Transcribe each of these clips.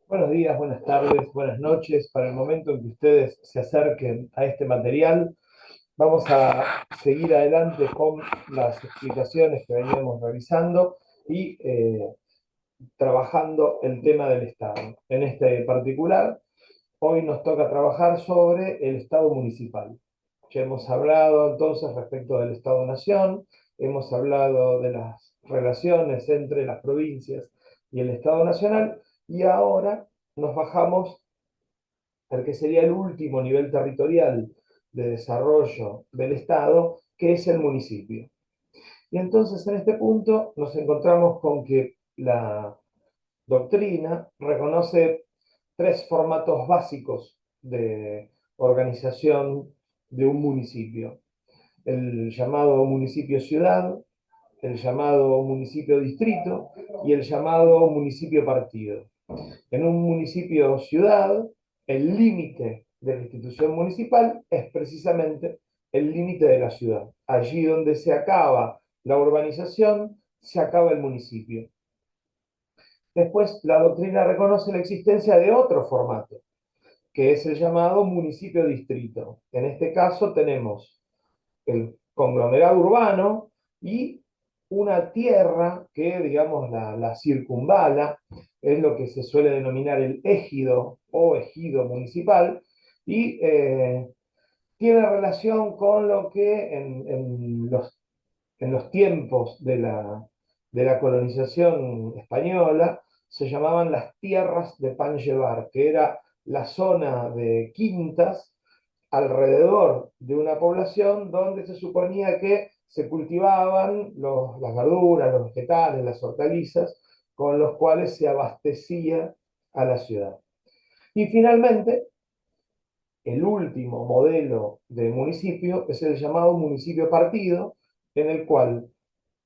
Buenos días, buenas tardes, buenas noches. Para el momento en que ustedes se acerquen a este material, vamos a seguir adelante con las explicaciones que veníamos realizando y trabajando el tema del Estado. En este particular, hoy nos toca trabajar sobre el Estado municipal. Ya hemos hablado entonces respecto del Estado-Nación, hemos hablado de las relaciones entre las provincias y el Estado Nacional, y ahora nos bajamos al que sería el último nivel territorial de desarrollo del Estado, que es el municipio. Y entonces en este punto nos encontramos con que la doctrina reconoce tres formatos básicos de organización de un municipio: el llamado municipio-ciudad, el llamado municipio-distrito y el llamado municipio-partido. En un municipio-ciudad, el límite de la institución municipal es precisamente el límite de la ciudad. Allí donde se acaba la urbanización, se acaba el municipio. Después, la doctrina reconoce la existencia de otro formato, que es el llamado municipio-distrito. En este caso tenemos el conglomerado urbano y una tierra que, digamos, la circunvala, es lo que se suele denominar el ejido o ejido municipal, y tiene relación con lo que en los tiempos de la colonización española se llamaban las tierras de pan llevar, que era la zona de quintas alrededor de una población donde se suponía que se cultivaban las verduras, los vegetales, las hortalizas, con los cuales se abastecía a la ciudad. Y finalmente, el último modelo de municipio es el llamado municipio partido, en el cual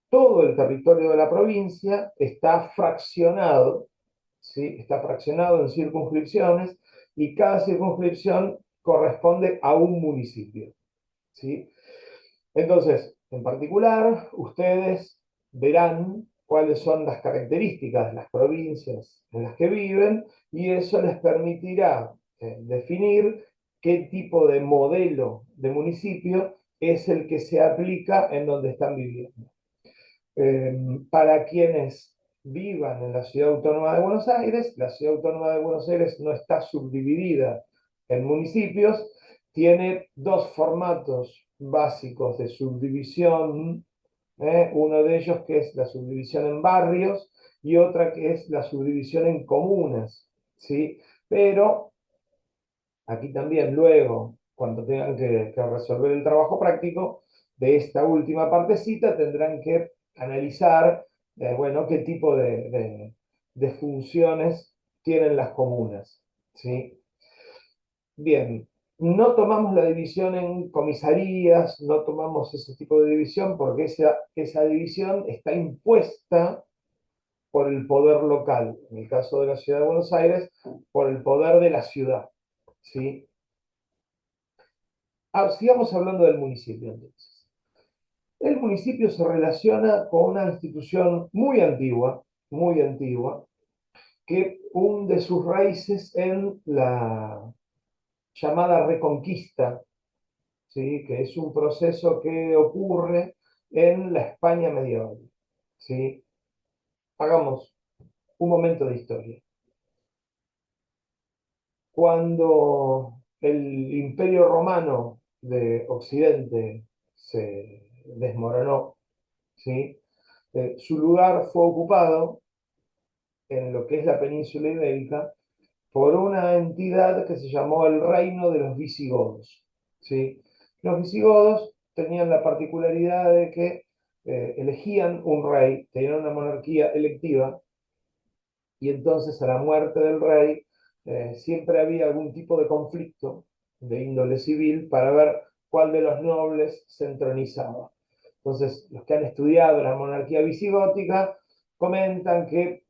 todo el territorio de la provincia está fraccionado, ¿sí? Está fraccionado en circunscripciones, y cada circunscripción corresponde a un municipio, ¿sí? Entonces, en particular, ustedes verán cuáles son las características de las provincias en las que viven, y eso les permitirá definir qué tipo de modelo de municipio es el que se aplica en donde están viviendo. Para quienes vivan en la Ciudad Autónoma de Buenos Aires, la Ciudad Autónoma de Buenos Aires no está subdividida en municipios, tiene dos formatos básicos de subdivisión, uno de ellos que es la subdivisión en barrios y otra que es la subdivisión en comunas, ¿sí? Pero aquí también luego, cuando tengan que resolver el trabajo práctico de esta última partecita, tendrán que analizar, bueno, qué tipo de funciones tienen las comunas, ¿sí? Bien, no tomamos la división en comisarías, no tomamos ese tipo de división porque esa división está impuesta por el poder local, en el caso de la ciudad de Buenos Aires, por el poder de la ciudad, ¿sí? Sigamos hablando del municipio entonces. El municipio se relaciona con una institución muy antigua, que hunde sus raíces en la llamada Reconquista, ¿sí? Que es un proceso que ocurre en la España medieval, ¿sí? Hagamos un momento de historia. Cuando el Imperio Romano de Occidente se desmoronó, ¿sí? Su lugar fue ocupado en lo que es la península ibérica por una entidad que se llamó el Reino de los Visigodos, ¿sí? Los visigodos tenían la particularidad de que elegían un rey, tenían una monarquía electiva, y entonces a la muerte del rey siempre había algún tipo de conflicto de índole civil para ver cuál de los nobles se entronizaba. Entonces, los que han estudiado la monarquía visigótica comentan que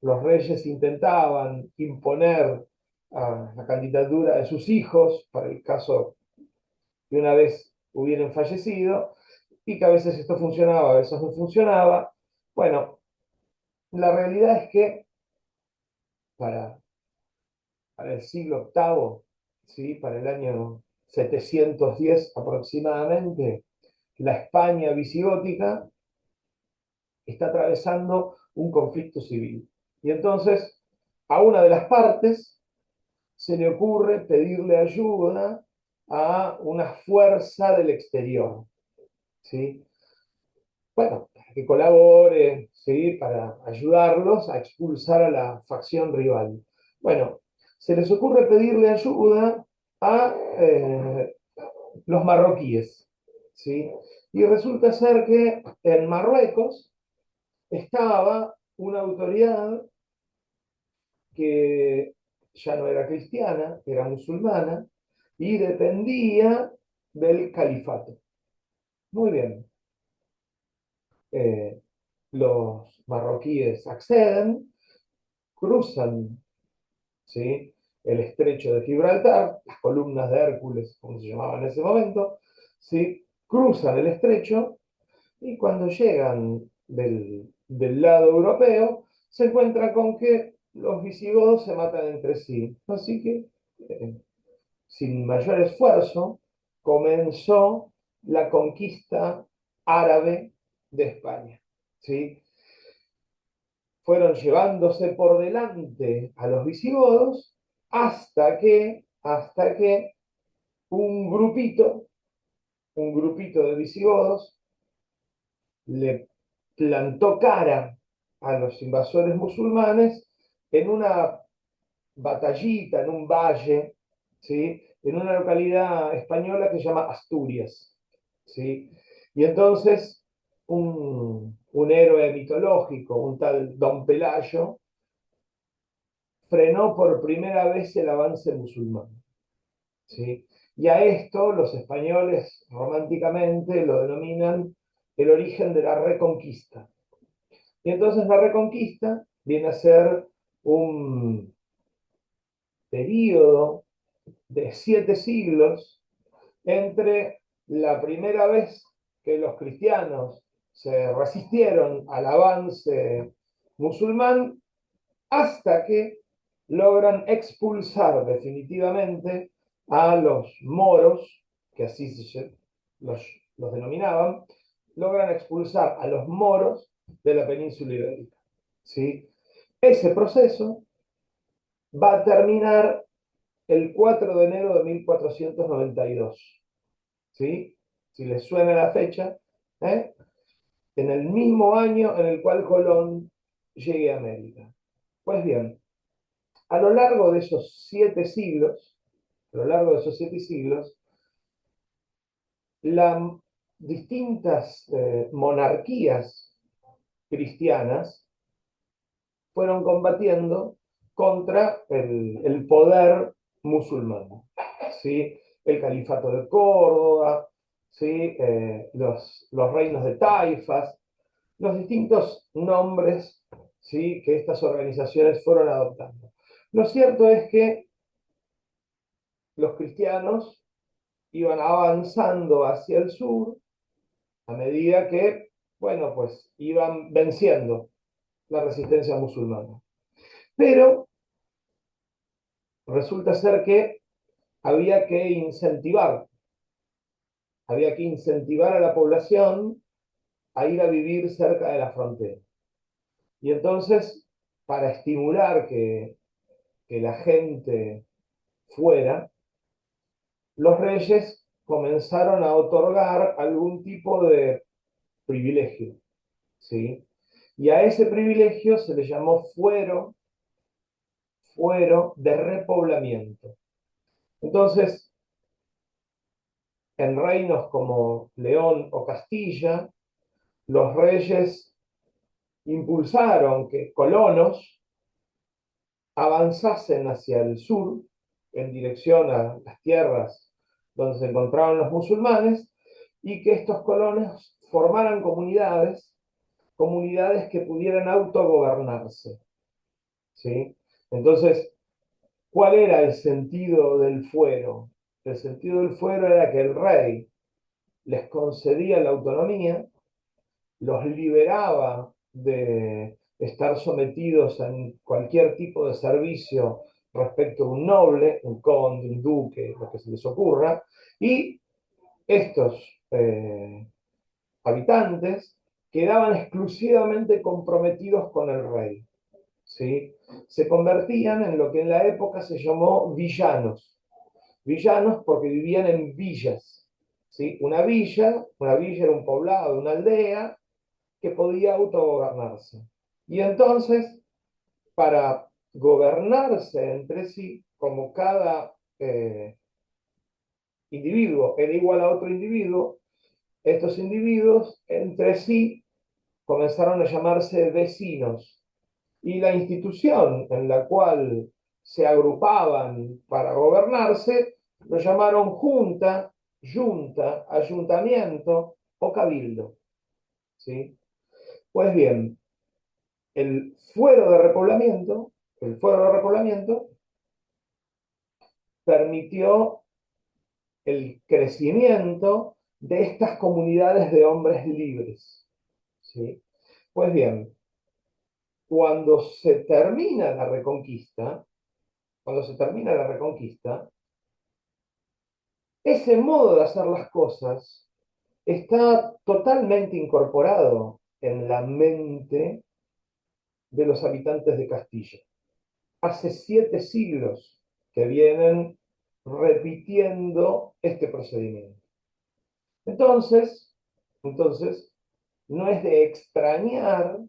los reyes intentaban imponer la candidatura de sus hijos para el caso de una vez hubieran fallecido, y que a veces esto funcionaba, a veces no funcionaba. Bueno, la realidad es que para, para el siglo octavo, ¿sí? Para el año 710 aproximadamente, la España visigótica está atravesando un conflicto civil. Y entonces a una de las partes se le ocurre pedirle ayuda a una fuerza del exterior, ¿sí? Bueno, para que colabore, ¿sí? Para ayudarlos a expulsar a la facción rival. Bueno, se les ocurre pedirle ayuda a los marroquíes, ¿sí? Y resulta ser que en Marruecos estaba una autoridad que ya no era cristiana, era musulmana, y dependía del califato. Muy bien. Eh, los marroquíes acceden, cruzan, ¿sí? El estrecho de Gibraltar, las columnas de Hércules, como se llamaba en ese momento, ¿sí? Cruzan el estrecho y cuando llegan del lado europeo, se encuentran con que los visigodos se matan entre sí. Así que, sin mayor esfuerzo, comenzó la conquista árabe de España. ¿Sí? Fueron llevándose por delante a los visigodos hasta que un grupito de visigodos le plantó cara a los invasores musulmanes en una batallita, en un valle, ¿sí? En una localidad española que se llama Asturias, ¿sí? Y entonces un héroe mitológico, un tal Don Pelayo, frenó por primera vez el avance musulmán, ¿sí? Y a esto los españoles románticamente lo denominan el origen de la Reconquista. Y entonces la Reconquista viene a ser un periodo de 7 siglos entre la primera vez que los cristianos se resistieron al avance musulmán hasta que logran expulsar definitivamente a los moros, que así los, los denominaban, logran expulsar a los moros de la península ibérica. ¿Sí? Ese proceso va a terminar el 4 de enero de 1492. ¿Sí? Si les suena la fecha, ¿eh? En el mismo año en el cual Colón llegue a América. Pues bien, a lo largo de esos 7 siglos, a lo largo de esos 7 siglos, las distintas monarquías cristianas fueron combatiendo contra el poder musulmán, ¿sí? El califato de Córdoba, ¿sí? Los reinos de Taifas, los distintos nombres, ¿sí? Que estas organizaciones fueron adoptando. Lo cierto es que los cristianos iban avanzando hacia el sur a medida que, bueno, pues iban venciendo la resistencia musulmana. Pero resulta ser que había que incentivar, había que incentivar a la población a ir a vivir cerca de la frontera. Y entonces, para estimular que la gente fuera, los reyes comenzaron a otorgar algún tipo de privilegio, ¿sí? Y a ese privilegio se le llamó fuero de repoblamiento. Entonces, en reinos como León o Castilla, los reyes impulsaron que colonos avanzasen hacia el sur en dirección a las tierras donde se encontraban los musulmanes y que estos colonos formaran comunidades que pudieran autogobernarse, ¿sí? Entonces, ¿cuál era el sentido del fuero? El sentido del fuero era que el rey les concedía la autonomía, los liberaba estar sometidos a cualquier tipo de servicio respecto a un noble, un conde, un duque, lo que se les ocurra, y estos habitantes quedaban exclusivamente comprometidos con el rey. ¿Sí? Se convertían en lo que en la época se llamó villanos. Villanos porque vivían en villas. ¿Sí? Una villa era un poblado, una aldea que podía autogobernarse. Y entonces, para gobernarse entre sí, como cada individuo era igual a otro individuo, estos individuos entre sí comenzaron a llamarse vecinos. Y la institución en la cual se agrupaban para gobernarse lo llamaron junta, yunta, ayuntamiento o cabildo. ¿Sí? Pues bien, el fuero de repoblamiento, el fuero de repoblamiento permitió el crecimiento de estas comunidades de hombres libres. ¿Sí? Pues bien, cuando se termina la reconquista, cuando se termina la reconquista, ese modo de hacer las cosas está totalmente incorporado en la mente de los habitantes de Castilla. Hace 7 siglos que vienen repitiendo este procedimiento. Entonces, entonces, no es de extrañar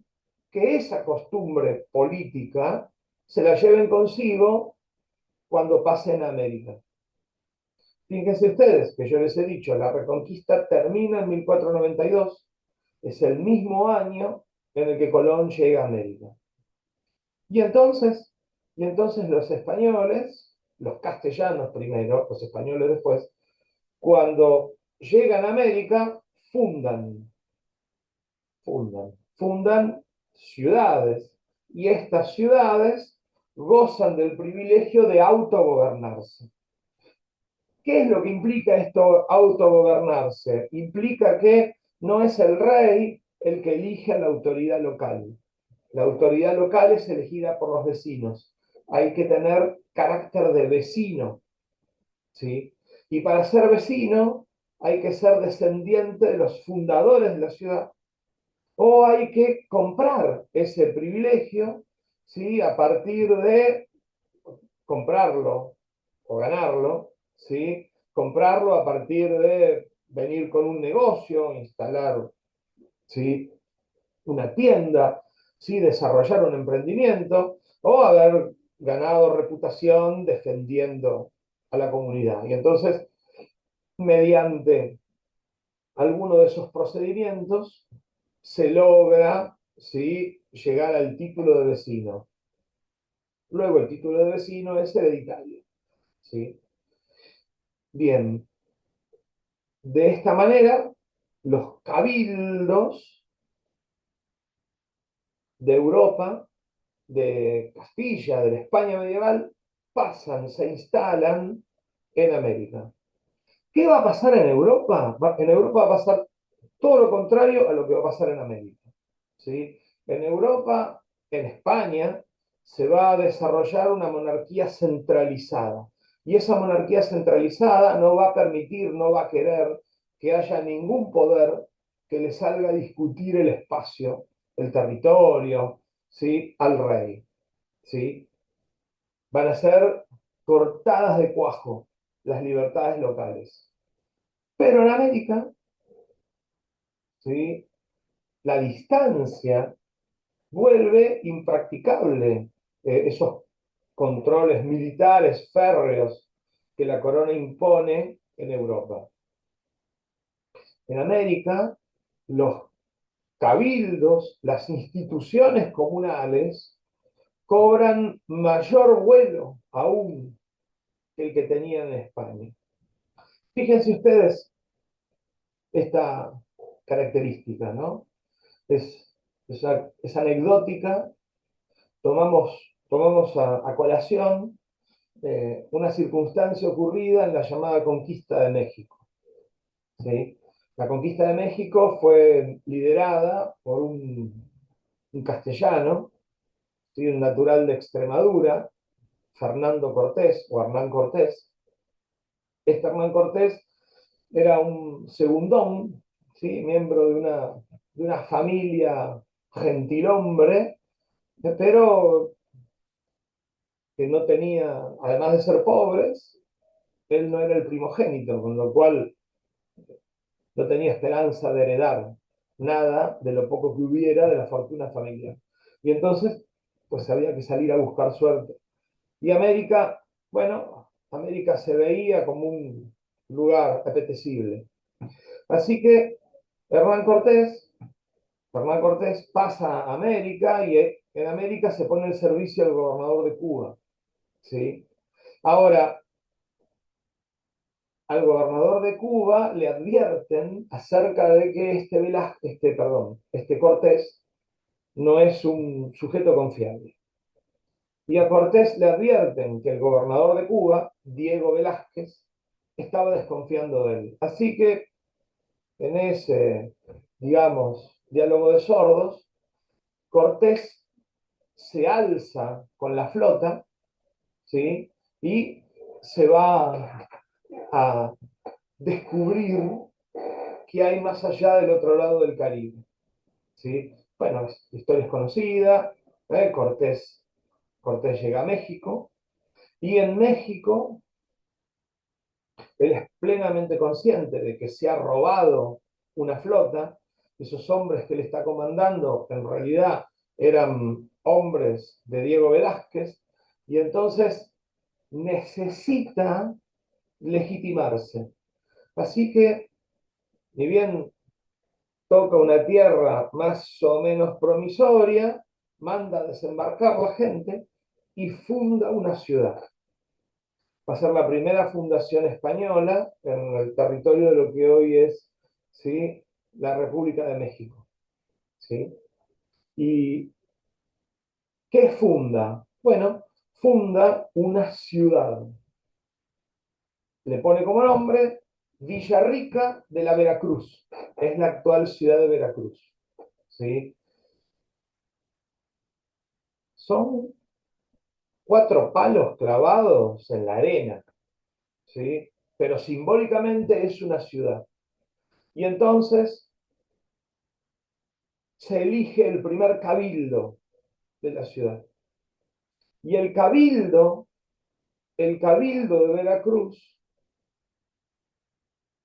que esa costumbre política se la lleven consigo cuando pasen a América. Fíjense ustedes que yo les he dicho, la Reconquista termina en 1492, es el mismo año en el que Colón llega a América. Y entonces, y entonces los españoles, los castellanos primero, los españoles después, cuando llegan a América, fundan, fundan ciudades. Y estas ciudades gozan del privilegio de autogobernarse. ¿Qué es lo que implica esto, autogobernarse? Implica que no es el rey el que elige a la autoridad local. La autoridad local es elegida por los vecinos. Hay que tener carácter de vecino, ¿sí? Y para ser vecino hay que ser descendiente de los fundadores de la ciudad. O hay que comprar ese privilegio, ¿sí? A partir de comprarlo o ganarlo, ¿sí? Comprarlo a partir de venir con un negocio, instalar, ¿sí? Una tienda, ¿sí? Desarrollar un emprendimiento o haber ganado reputación defendiendo a la comunidad. Y entonces, mediante alguno de esos procedimientos, se logra, ¿sí? Llegar al título de vecino. Luego el título de vecino es hereditario. ¿Sí? Bien, de esta manera, los cabildos de Europa, de Castilla, de la España medieval, pasan, se instalan en América. ¿Qué va a pasar en Europa? En Europa va a pasar todo lo contrario a lo que va a pasar en América. ¿Sí? En Europa, en España, se va a desarrollar una monarquía centralizada. Y esa monarquía centralizada no va a permitir, no va a querer que haya ningún poder que le salga a discutir el espacio, el territorio, ¿sí? Al rey. ¿Sí? Van a ser cortadas de cuajo las libertades locales. Pero en América, ¿sí? La distancia vuelve impracticable esos controles militares férreos que la corona impone en Europa. En América, los cabildos, las instituciones comunales, cobran mayor vuelo aún que el que tenían en España. Fíjense ustedes esta característica, ¿no? Es anecdótica. Tomamos a colación una circunstancia ocurrida en la llamada conquista de México. ¿Sí? La conquista de México fue liderada por un un castellano, ¿sí? Un natural de Extremadura, Fernando Cortés o Hernán Cortés. Este Hernán Cortés era un segundón, ¿sí? Miembro de una familia gentilhombre, pero que no tenía, además de ser pobres, él no era el primogénito, con lo cual no tenía esperanza de heredar nada de lo poco que hubiera de la fortuna familiar. Y entonces, pues había que salir a buscar suerte. Y América, bueno, América se veía como un lugar apetecible. Así que Hernán Cortés, Hernán Cortés pasa a América y en América se pone al servicio del gobernador de Cuba, ¿sí? Ahora, al gobernador de Cuba le advierten acerca de que este Cortés no es un sujeto confiable. Y a Cortés le advierten que el gobernador de Cuba, Diego Velázquez, estaba desconfiando de él. Así que en ese, digamos, diálogo de sordos, Cortés se alza con la flota, ¿sí? Y se va a descubrir qué hay más allá del otro lado del Caribe, ¿sí? Bueno, la historia es conocida, Cortés llega a México, y en México él es plenamente consciente de que se ha robado una flota. Esos hombres que él está comandando en realidad eran hombres de Diego Velázquez, y entonces necesita legitimarse. Así que, ni bien toca una tierra más o menos promisoria, manda a desembarcar la gente y funda una ciudad. Va a ser la primera fundación española en el territorio de lo que hoy es, ¿sí?, la República de México, ¿sí? ¿Y qué funda? Bueno, funda una ciudad. Le pone como nombre Villarrica de la Veracruz. Es la actual ciudad de Veracruz, ¿sí? Son 4 palos clavados en la arena, ¿sí? Pero simbólicamente es una ciudad. Y entonces se elige el primer cabildo de la ciudad. Y el cabildo de Veracruz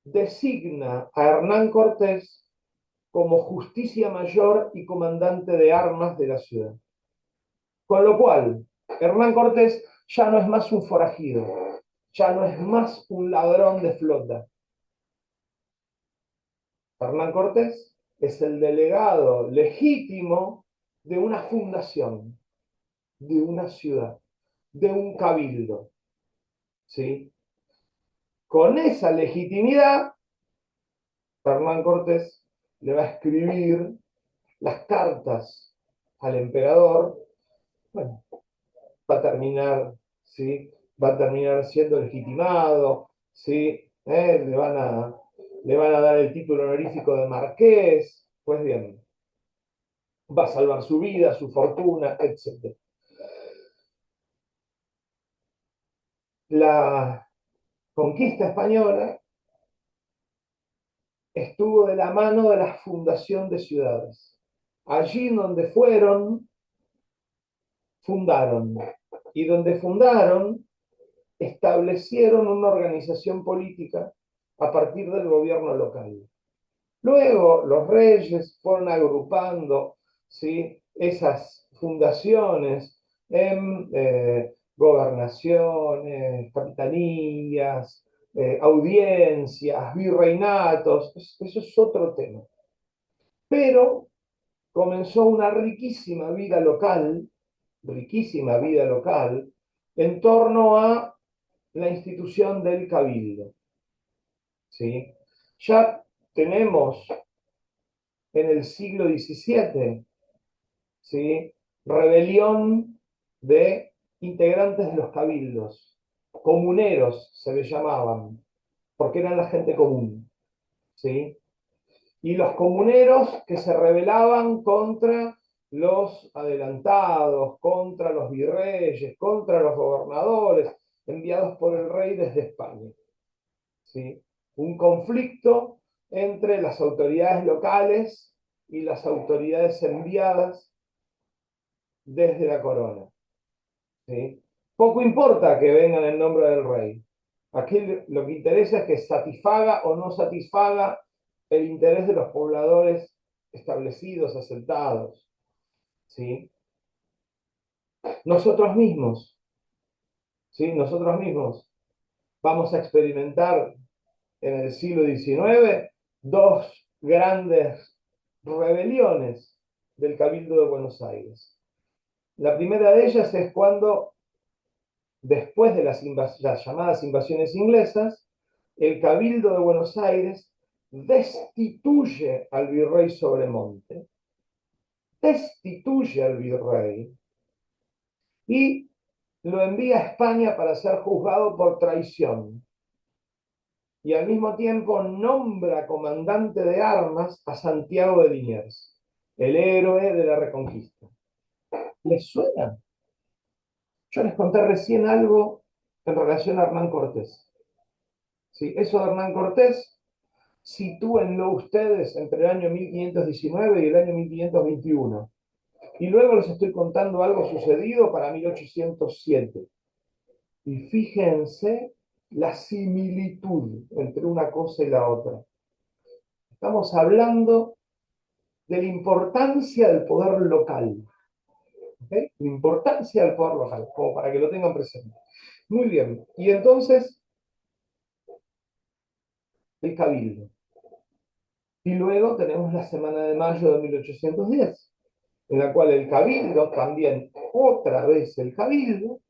designa a Hernán Cortés como justicia mayor y comandante de armas de la ciudad. Con lo cual, Hernán Cortés ya no es más un forajido, ya no es más un ladrón de flota. Hernán Cortés es el delegado legítimo de una fundación, de una ciudad, de un cabildo, ¿sí? Con esa legitimidad, Hernán Cortés le va a escribir las cartas al emperador. Bueno, va a terminar, ¿sí?, va a terminar siendo legitimado, ¿sí? Le van a dar el título honorífico de marqués. Pues bien, va a salvar su vida, su fortuna, etc. La conquista española estuvo de la mano de la fundación de ciudades. Allí donde fueron, fundaron. Y donde fundaron, establecieron una organización política a partir del gobierno local. Luego los reyes fueron agrupando, ¿sí?, esas fundaciones en gobernaciones, capitanías, audiencias, virreinatos. Eso es otro tema. Pero comenzó una riquísima vida local, en torno a la institución del cabildo, ¿sí? Ya tenemos en el siglo XVII, ¿sí?, rebelión de integrantes de los cabildos, comuneros se les llamaban, porque eran la gente común, ¿sí? Y los comuneros que se rebelaban contra los adelantados, contra los virreyes, contra los gobernadores enviados por el rey desde España. ¿Sí? Un conflicto entre las autoridades locales y las autoridades enviadas desde la corona. ¿Sí? Poco importa que vengan en nombre del rey. Aquí lo que interesa es que satisfaga o no satisfaga el interés de los pobladores establecidos, asentados. ¿Sí? Nosotros mismos, ¿sí? Nosotros mismos vamos a experimentar en el siglo XIX dos grandes rebeliones del Cabildo de Buenos Aires. La primera de ellas es cuando, después de las llamadas invasiones inglesas, el Cabildo de Buenos Aires destituye al virrey Sobremonte, destituye al virrey y lo envía a España para ser juzgado por traición. Y al mismo tiempo nombra comandante de armas a Santiago de Liniers, el héroe de la Reconquista. ¿Les suena? Yo les conté recién algo en relación a Hernán Cortés. ¿Sí? Eso de Hernán Cortés, sitúenlo ustedes entre el año 1519 y el año 1521. Y luego les estoy contando algo sucedido para 1807. Y fíjense la similitud entre una cosa y la otra. Estamos hablando de la importancia del poder local. ¿Okay? La importancia del poder local, como para que lo tengan presente. Muy bien. Y entonces, el cabildo. Y luego tenemos la Semana de Mayo de 1810, en la cual el cabildo, también otra vez el cabildo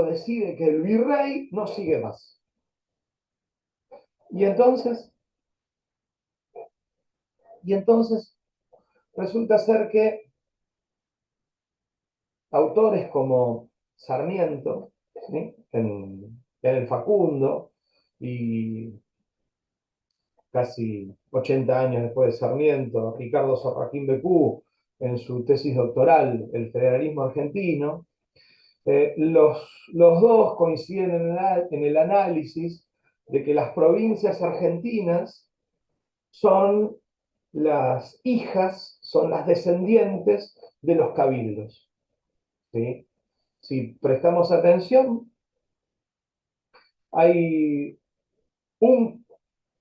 decide que el virrey no sigue más. Y entonces, y entonces resulta ser que autores como Sarmiento, ¿sí? en el Facundo, y casi 80 años después de Sarmiento, Ricardo Sorraquín Becú, en su tesis doctoral, El federalismo argentino, los dos coinciden en el análisis de que las provincias argentinas son las hijas, son las descendientes de los cabildos. ¿Sí? Si prestamos atención, hay un,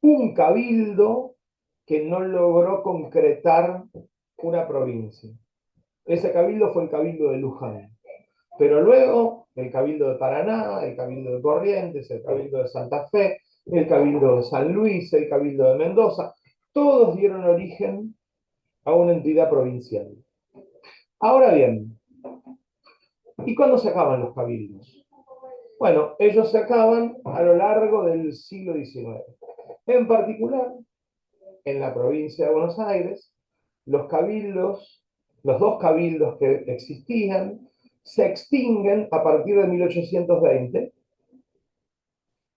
un cabildo que no logró concretar una provincia. Ese cabildo fue el cabildo de Luján. Pero luego el cabildo de Paraná, el cabildo de Corrientes, el cabildo de Santa Fe, el cabildo de San Luis, el cabildo de Mendoza, todos dieron origen a una entidad provincial. Ahora bien, ¿y cuándo se acaban los cabildos? Bueno, ellos se acaban a lo largo del siglo XIX. En particular, en la provincia de Buenos Aires, los cabildos, los dos cabildos que existían, se extinguen a partir de 1820,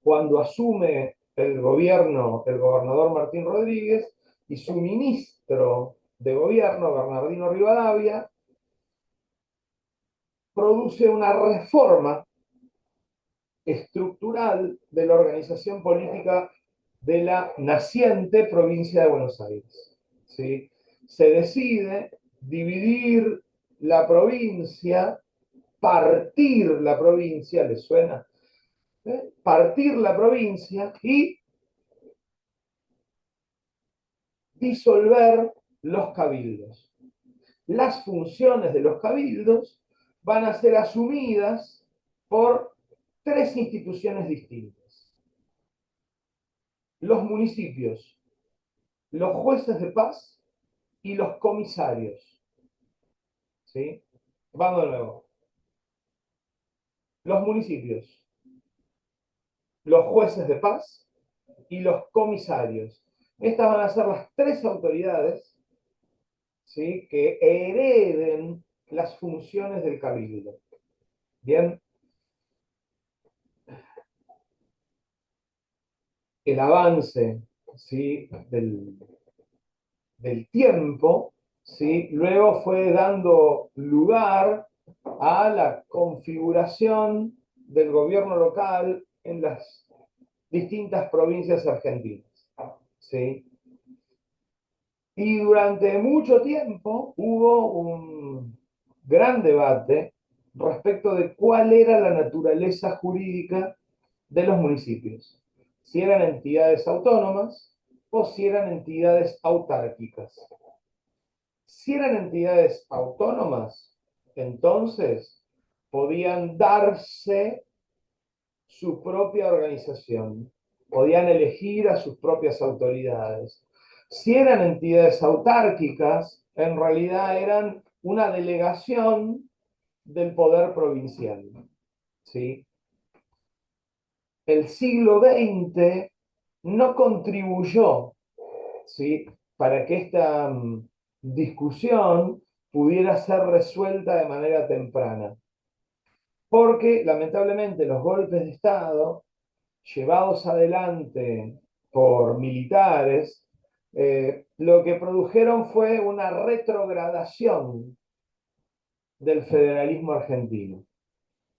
cuando asume el gobierno el gobernador Martín Rodríguez y su ministro de gobierno, Bernardino Rivadavia, produce una reforma estructural de la organización política de la naciente provincia de Buenos Aires. ¿Sí? Se decide dividir la provincia, partir la provincia, ¿les suena? Partir la provincia y disolver los cabildos. Las funciones de los cabildos van a ser asumidas por tres instituciones distintas. Los municipios, los jueces de paz y los comisarios. ¿Sí? Vamos de nuevo. Los municipios, los jueces de paz y los comisarios. Estas van a ser las tres autoridades, ¿sí?, que hereden las funciones del cabildo. Bien, el avance, ¿sí?, del tiempo, ¿sí? Luego fue dando lugar a la configuración del gobierno local en las distintas provincias argentinas, ¿sí? Y durante mucho tiempo hubo un gran debate respecto de cuál era la naturaleza jurídica de los municipios, si eran entidades autónomas o si eran entidades autárquicas. Si eran entidades autónomas, entonces podían darse su propia organización, podían elegir a sus propias autoridades. Si eran entidades autárquicas, en realidad eran una delegación del poder provincial. ¿Sí? El siglo XX no contribuyó, ¿sí?, para que esta discusión pudiera ser resuelta de manera temprana. Porque lamentablemente los golpes de Estado llevados adelante por militares, lo que produjeron fue una retrogradación del federalismo argentino.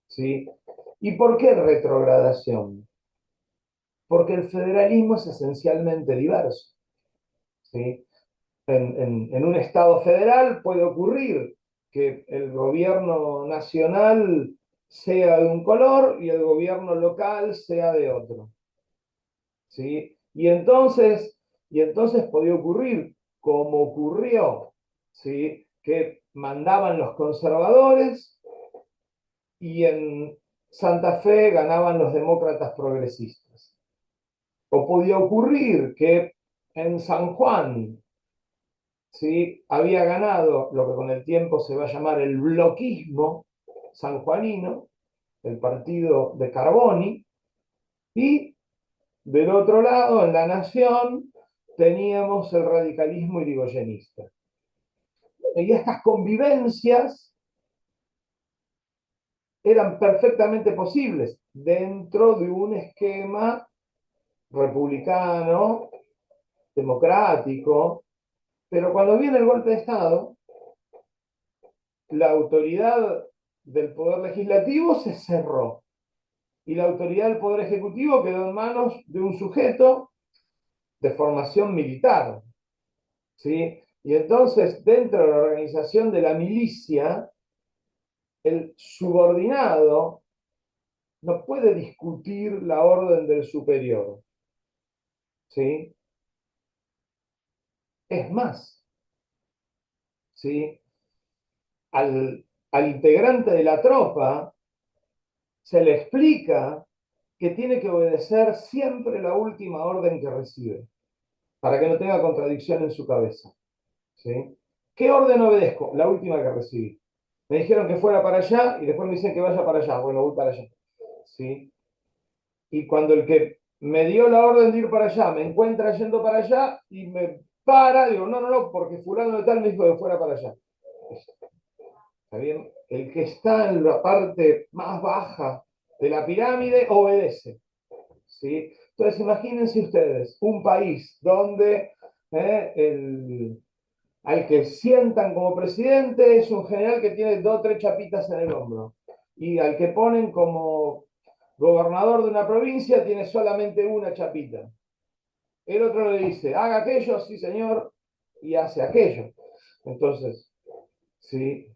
¿Sí? ¿Y por qué retrogradación? Porque el federalismo es esencialmente diverso. ¿Sí? En un Estado federal puede ocurrir que el gobierno nacional sea de un color y el gobierno local sea de otro. ¿Sí? Y entonces podía ocurrir, como ocurrió, ¿sí?, que mandaban los conservadores y en Santa Fe ganaban los demócratas progresistas. O podía ocurrir que en San Juan, ¿sí?, había ganado lo que con el tiempo se va a llamar el bloquismo sanjuanino, el partido de Carboni, y del otro lado, en La Nación, teníamos el radicalismo irigoyenista. Y estas convivencias eran perfectamente posibles dentro de un esquema republicano, democrático, pero cuando viene el golpe de Estado, la autoridad del Poder Legislativo se cerró y la autoridad del Poder Ejecutivo quedó en manos de un sujeto de formación militar, ¿sí? Y entonces, dentro de la organización de la milicia, el subordinado no puede discutir la orden del superior, ¿sí? Es más, ¿sí?, al integrante de la tropa se le explica que tiene que obedecer siempre la última orden que recibe, para que no tenga contradicción en su cabeza, ¿sí? ¿Qué orden obedezco? La última que recibí. Me dijeron que fuera para allá y después me dicen que vaya para allá. Bueno, voy para allá, ¿sí? Y cuando el que me dio la orden de ir para allá me encuentra yendo para allá y me para, digo, no, no, no, porque fulano de tal me dijo que fuera para allá. ¿Está bien? El que está en la parte más baja de la pirámide obedece, ¿sí? Entonces imagínense ustedes un país donde al que sientan como presidente es un general que tiene 2 o 3 chapitas en el hombro. Y al que ponen como gobernador de una provincia tiene solamente una chapita. El otro le dice, haga aquello, sí señor, y hace aquello. Entonces, sí,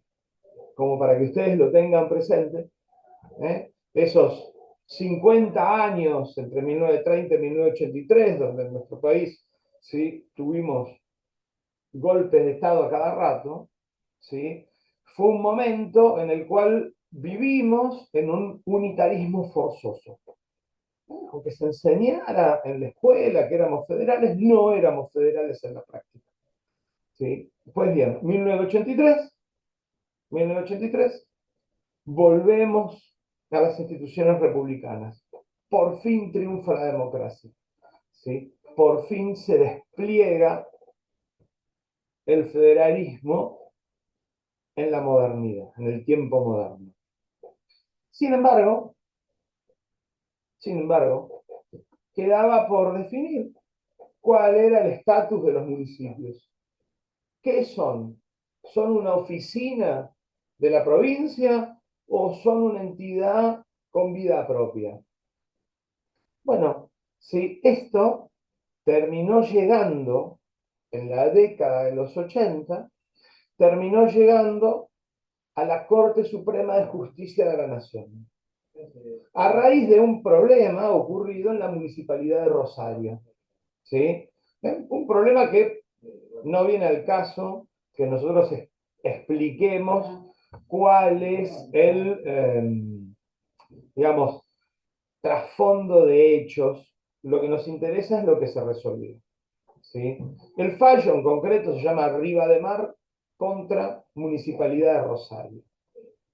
como para que ustedes lo tengan presente, esos 50 años entre 1930 y 1983, donde en nuestro país, sí, tuvimos golpes de Estado a cada rato, ¿sí?, fue un momento en el cual vivimos en un unitarismo forzoso. Aunque se enseñara en la escuela que éramos federales, no éramos federales en la práctica, ¿sí? Pues bien, 1983, volvemos a las instituciones republicanas. Por fin triunfa la democracia, ¿sí? Por fin se despliega el federalismo en la modernidad, en el tiempo moderno. Sin embargo, sin embargo, quedaba por definir cuál era el estatus de los municipios. ¿Qué son ¿Son una oficina de la provincia o son una entidad con vida propia? Bueno, si esto terminó llegando en la década de los 80, terminó llegando a la Corte Suprema de Justicia de la Nación, a raíz de un problema ocurrido en la Municipalidad de Rosario. ¿Sí? Un problema que no viene al caso que nosotros expliquemos cuál es digamos, trasfondo de hechos. Lo que nos interesa es lo que se resolvió. ¿Sí? El fallo en concreto se llama Riva de Mar contra Municipalidad de Rosario.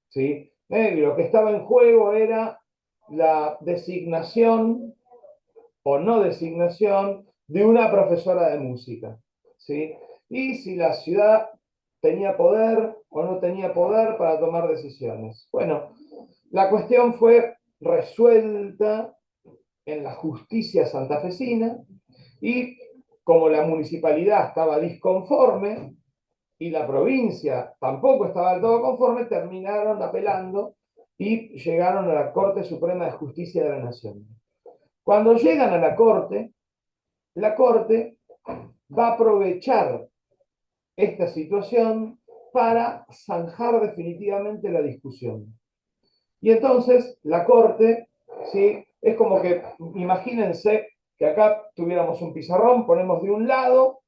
¿Sí? Lo que estaba en juego era la designación o no designación de una profesora de música. ¿Sí? Y si la ciudad tenía poder o no tenía poder para tomar decisiones. Bueno, la cuestión fue resuelta en la justicia santafesina y como la municipalidad estaba disconforme y la provincia tampoco estaba del todo conforme, terminaron apelando y llegaron a la Corte Suprema de Justicia de la Nación. Cuando llegan a la Corte va a aprovechar esta situación para zanjar definitivamente la discusión. Y entonces la Corte, ¿sí? Es como que, imagínense que acá tuviéramos un pizarrón, ponemos de un lado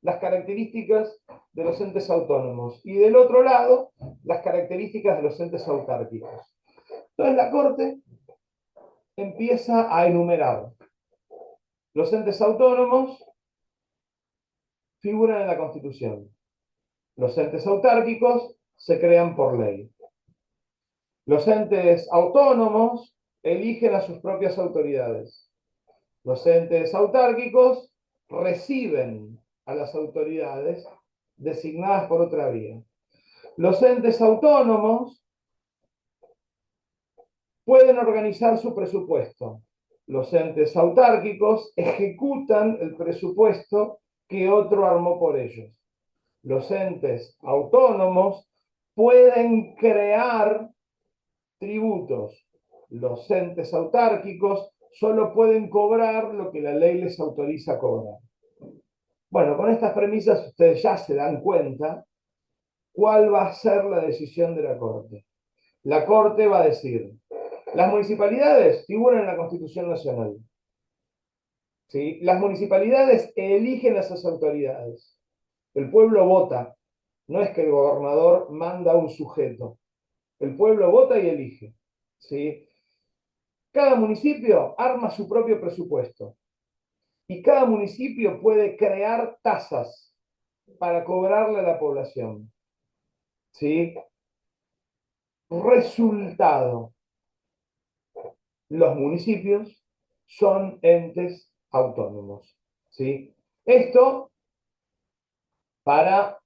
las características de los entes autónomos y del otro lado las características de los entes autárquicos. Entonces la Corte empieza a enumerar. Los entes autónomos figuran en la Constitución. Los entes autárquicos se crean por ley. Los entes autónomos eligen a sus propias autoridades. Los entes autárquicos reciben a las autoridades designadas por otra vía. Los entes autónomos pueden organizar su presupuesto. Los entes autárquicos ejecutan el presupuesto que otro armó por ellos. Los entes autónomos pueden crear tributos. Los entes autárquicos solo pueden cobrar lo que la ley les autoriza a cobrar. Bueno, con estas premisas ustedes ya se dan cuenta cuál va a ser la decisión de la Corte. La Corte va a decir, las municipalidades figuran en la Constitución Nacional. ¿Sí? Las municipalidades eligen a sus autoridades. El pueblo vota. No es que el gobernador manda a un sujeto. El pueblo vota y elige. ¿Sí? Cada municipio arma su propio presupuesto. Y cada municipio puede crear tasas para cobrarle a la población. ¿Sí? Resultado. Los municipios son entes autónomos. ¿Sí? Esto para,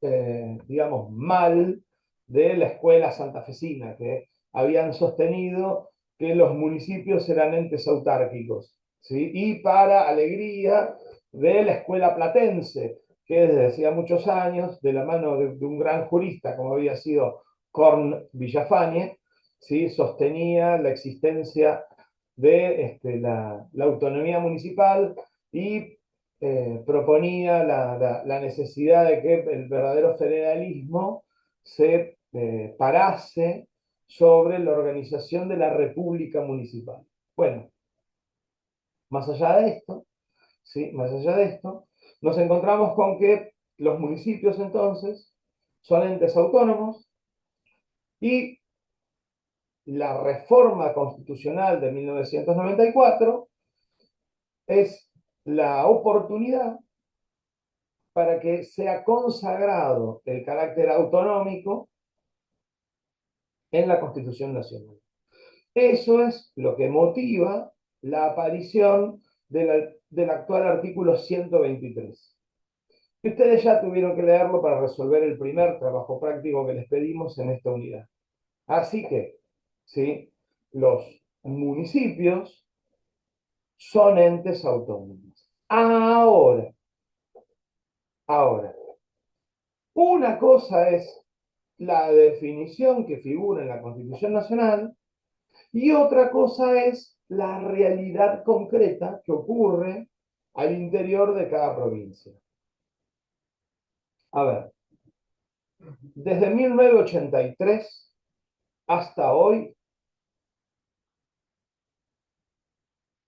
digamos, mal de la escuela santafesina, que habían sostenido que los municipios eran entes autárquicos. ¿Sí? Y para alegría de la escuela platense, que desde hacía muchos años, de la mano de un gran jurista como había sido Corn Villafañe, ¿sí? Sostenía la existencia de la autonomía municipal y proponía la necesidad de que el verdadero federalismo se parase sobre la organización de la república municipal. Bueno, más allá de esto, ¿sí? Más allá de esto, nos encontramos con que los municipios entonces son entes autónomos y la reforma constitucional de 1994 es la oportunidad para que sea consagrado el carácter autonómico en la Constitución Nacional. Eso es lo que motiva la aparición del actual artículo 123. Y ustedes ya tuvieron que leerlo para resolver el primer trabajo práctico que les pedimos en esta unidad. Así que, ¿sí? Los municipios son entes autónomos. Ahora, Una cosa es la definición que figura en la Constitución Nacional y otra cosa es la realidad concreta que ocurre al interior de cada provincia. A ver, desde 1983 hasta hoy,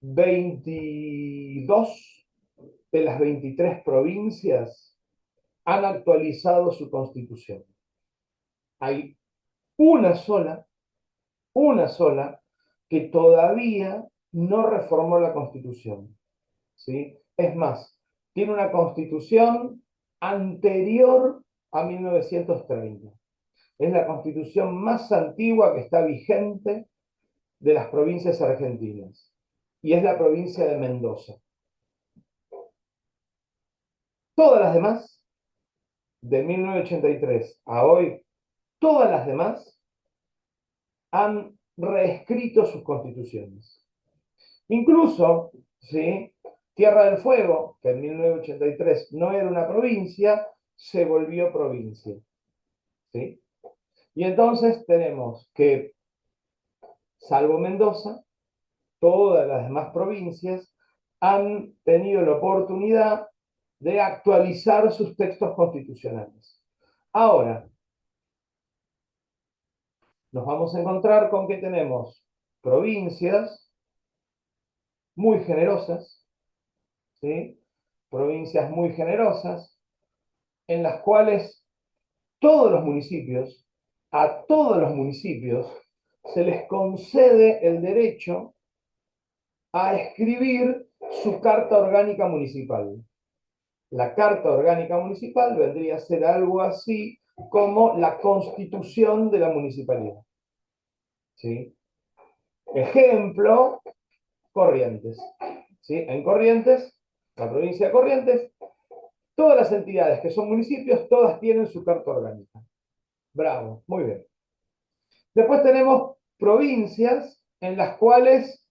22 de las 23 provincias han actualizado su constitución. Hay una una sola, que todavía no reformó la constitución. ¿Sí? Es más, tiene una constitución anterior a 1930. Es la constitución más antigua que está vigente de las provincias argentinas. Y es la provincia de Mendoza. Todas las demás, de 1983 a hoy, todas las demás han reescrito sus constituciones. Incluso, ¿sí? Tierra del Fuego, que en 1983 no era una provincia, se volvió provincia. ¿Sí? Y entonces tenemos que, salvo Mendoza, todas las demás provincias han tenido la oportunidad de actualizar sus textos constitucionales. Ahora, nos vamos a encontrar con que tenemos provincias muy generosas, ¿sí? Provincias muy generosas, en las cuales todos los municipios, a todos los municipios, se les concede el derecho a escribir su carta orgánica municipal. La carta orgánica municipal vendría a ser algo así como la constitución de la municipalidad. ¿Sí? Ejemplo, Corrientes. ¿Sí? En Corrientes, la provincia de Corrientes, todas las entidades que son municipios, todas tienen su carta orgánica. Bravo, muy bien. Después tenemos provincias en las cuales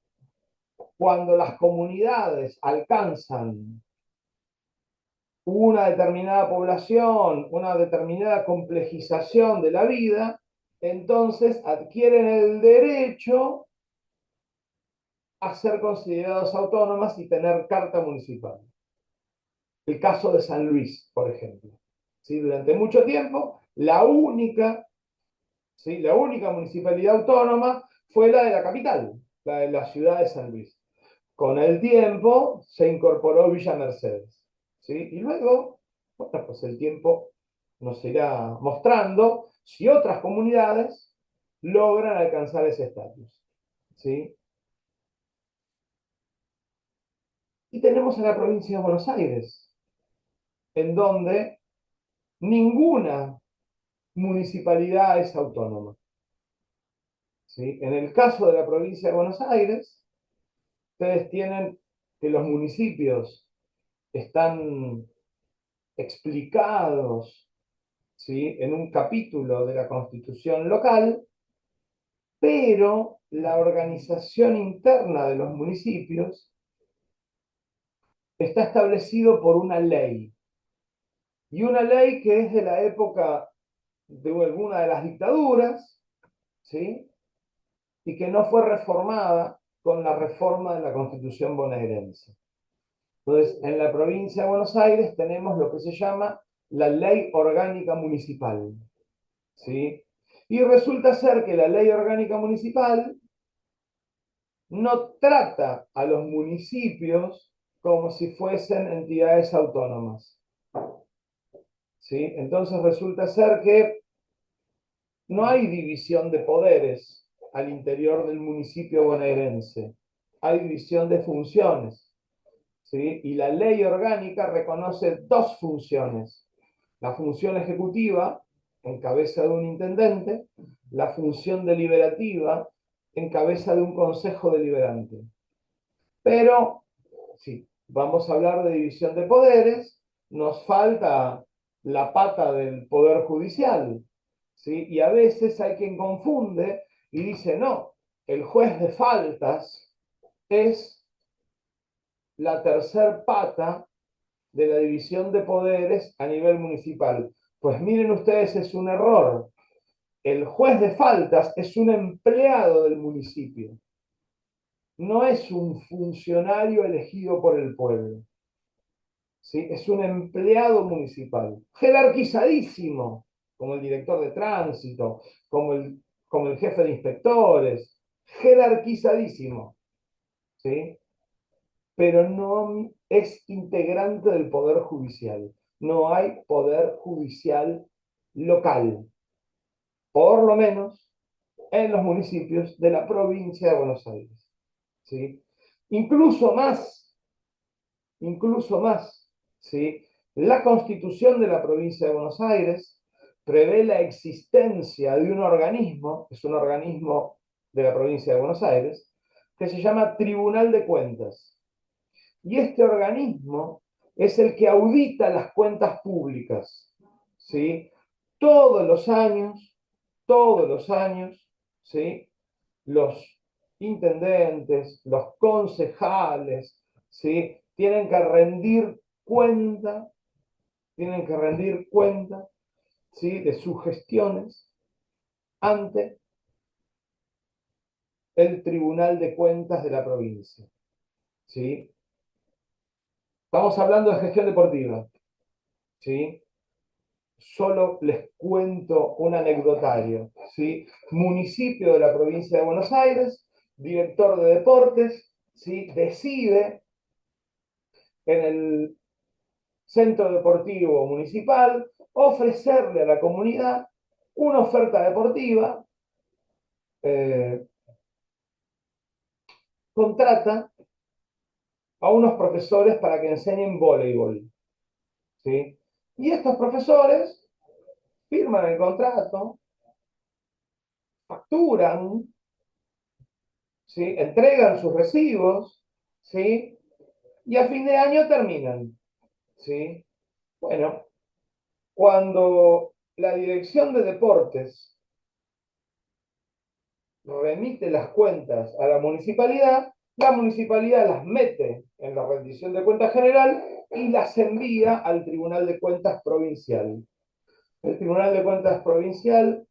cuando las comunidades alcanzan una determinada población, una determinada complejización de la vida, entonces adquieren el derecho a ser considerados autónomas y tener carta municipal. El caso de San Luis, por ejemplo. ¿Sí? Durante mucho tiempo, ¿sí? La única municipalidad autónoma fue la de la capital, la de la ciudad de San Luis. Con el tiempo se incorporó Villa Mercedes. ¿Sí? Y luego, bueno, pues el tiempo nos irá mostrando si otras comunidades logran alcanzar ese estatus. ¿Sí? Y tenemos a la provincia de Buenos Aires, en donde ninguna municipalidad es autónoma. ¿Sí? En el caso de la provincia de Buenos Aires, ustedes tienen que los municipios están explicados, ¿sí? En un capítulo de la Constitución local, pero la organización interna de los municipios está establecido por una ley. Y una ley que es de la época de alguna de las dictaduras, ¿sí? Y que no fue reformada con la reforma de la Constitución bonaerense. Entonces, en la provincia de Buenos Aires tenemos lo que se llama la Ley Orgánica Municipal, ¿sí? Y resulta ser que la Ley Orgánica Municipal no trata a los municipios como si fuesen entidades autónomas, ¿sí? Entonces resulta ser que no hay división de poderes al interior del municipio bonaerense, hay división de funciones, ¿sí? Y la ley orgánica reconoce dos funciones: la función ejecutiva, en cabeza de un intendente; la función deliberativa, en cabeza de un consejo deliberante. Pero, si vamos a hablar de división de poderes, nos falta la pata del poder judicial, ¿sí? Y a veces hay quien confunde y dice, no, el juez de faltas es la tercer pata de la división de poderes a nivel municipal. Pues miren ustedes, es un error. El juez de faltas es un empleado del municipio, no es un funcionario elegido por el pueblo, ¿sí? Es un empleado municipal, jerarquizadísimo, como el director de tránsito, como como el jefe de inspectores, jerarquizadísimo, ¿sí? Pero no es integrante del Poder Judicial. No hay Poder Judicial local, por lo menos en los municipios de la provincia de Buenos Aires. ¿Sí? Incluso más, incluso más, ¿sí? La Constitución de la provincia de Buenos Aires prevé la existencia de un organismo, es un organismo de la provincia de Buenos Aires, que se llama Tribunal de Cuentas. Y este organismo es el que audita las cuentas públicas, ¿sí? Todos todos los años, ¿sí? Los intendentes, los concejales, ¿sí? Tienen que rendir cuenta, ¿sí? De sus gestiones ante el Tribunal de Cuentas de la provincia, ¿sí? Estamos hablando de gestión deportiva, ¿sí? Solo les cuento un anecdotario, ¿sí? Municipio de la provincia de Buenos Aires, director de deportes, ¿sí? Decide en el centro deportivo municipal ofrecerle a la comunidad una oferta deportiva, eh, contrata a unos profesores para que enseñen voleibol, ¿sí? Y estos profesores firman el contrato, facturan, ¿sí? Entregan sus recibos, ¿sí? Y a fin de año terminan, ¿sí? Bueno, cuando la dirección de deportes remite las cuentas a la municipalidad las mete en la rendición de cuentas general y las envía al Tribunal de Cuentas Provincial. El Tribunal de Cuentas Provincial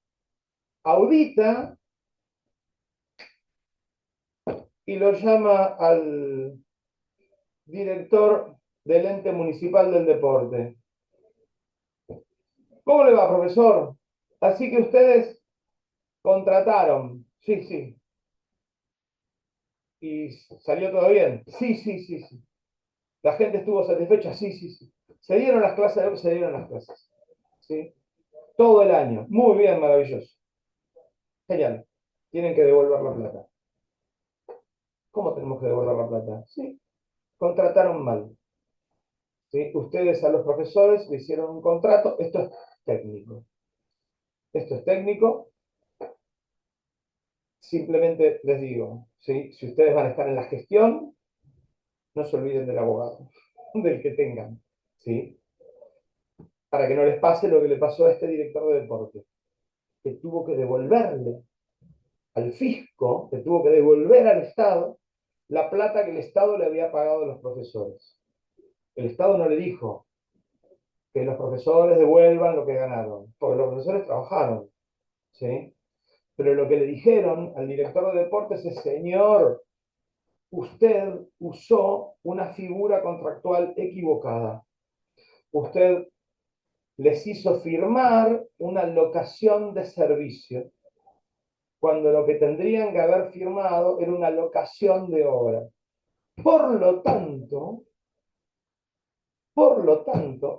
audita y lo llama al director del ente municipal del deporte. ¿Cómo le va, profesor? Así que ustedes contrataron. Sí, sí. ¿Y salió todo bien? Sí, sí, sí, sí. ¿La gente estuvo satisfecha? Sí, sí, sí. ¿Se dieron las clases? Se dieron las clases. ¿Sí? Todo el año. Muy bien, maravilloso. Genial. Tienen que devolver la plata. ¿Cómo tenemos que devolver la plata? Sí, contrataron mal. ¿Sí? Ustedes a los profesores le hicieron un contrato. Esto es técnico. Esto es técnico. Simplemente les digo, ¿sí? Si ustedes van a estar en la gestión, no se olviden del abogado, del que tengan. ¿Sí? Para que no les pase lo que le pasó a este director de deporte, que tuvo que devolverle al fisco, que tuvo que devolver al Estado la plata que el Estado le había pagado a los profesores. El Estado no le dijo que los profesores devuelvan lo que ganaron, porque los profesores trabajaron, ¿sí? Pero lo que le dijeron al director de deportes es, señor, usted usó una figura contractual equivocada. Usted les hizo firmar una locación de servicio, cuando lo que tendrían que haber firmado era una locación de obra. Por lo tanto,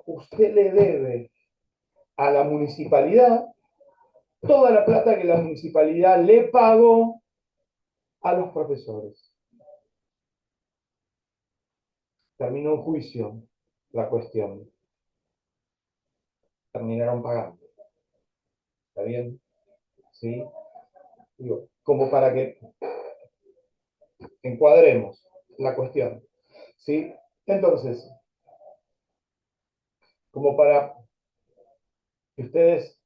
usted le debe a la municipalidad toda la plata que la municipalidad le pagó a los profesores. Terminó en juicio la cuestión. Terminaron pagando. ¿Está bien? ¿Sí? Digo, como para que encuadremos la cuestión. ¿Sí? Entonces, como para que ustedes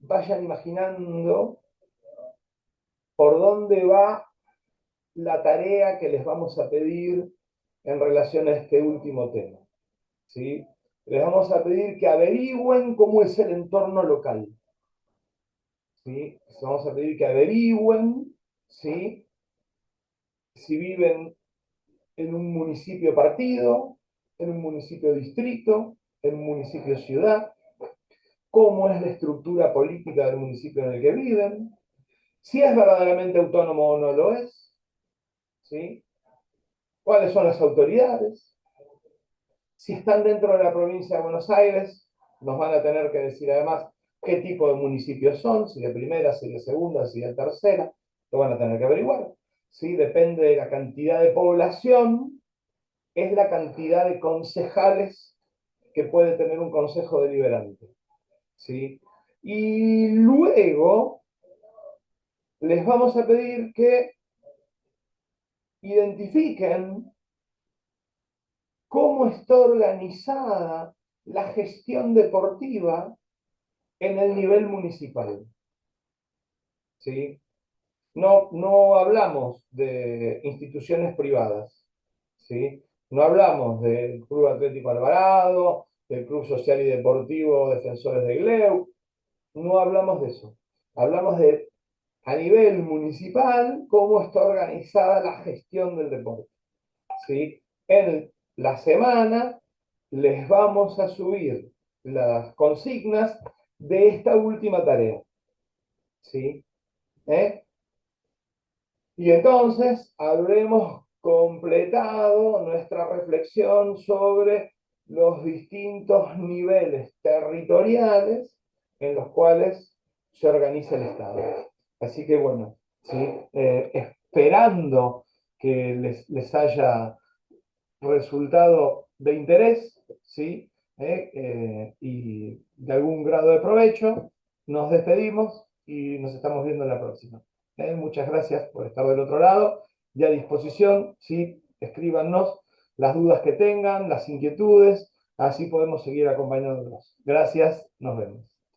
vayan imaginando por dónde va la tarea que les vamos a pedir en relación a este último tema, ¿sí? Les vamos a pedir que averigüen cómo es el entorno local. ¿Sí? Les vamos a pedir que averigüen, ¿sí?, si viven en un municipio partido, en un municipio distrito, en un municipio ciudad, cómo es la estructura política del municipio en el que viven, si es verdaderamente autónomo o no lo es, ¿sí?, cuáles son las autoridades, si están dentro de la provincia de Buenos Aires, nos van a tener que decir además qué tipo de municipios son, si de primera, si de segunda, si de tercera, lo van a tener que averiguar. ¿Sí? Depende de la cantidad de población, es la cantidad de concejales que puede tener un consejo deliberante. ¿Sí? Y luego les vamos a pedir que identifiquen cómo está organizada la gestión deportiva en el nivel municipal. ¿Sí? No hablamos de instituciones privadas, ¿sí? No hablamos del Club Atlético Alvarado, del Club Social y Deportivo Defensores de Gleu, no hablamos de eso. Hablamos de, a nivel municipal, cómo está organizada la gestión del deporte. ¿Sí? En la semana les vamos a subir las consignas de esta última tarea. ¿Sí? ¿Eh? Y entonces habremos completado nuestra reflexión sobre los distintos niveles territoriales en los cuales se organiza el Estado. Así que bueno, ¿sí? Esperando que les haya resultado de interés, ¿sí? Y de algún grado de provecho, nos despedimos y nos estamos viendo en la próxima. Muchas gracias por estar del otro lado y a disposición, ¿sí? Escríbanos las dudas que tengan, las inquietudes, así podemos seguir acompañándonos. Gracias, nos vemos.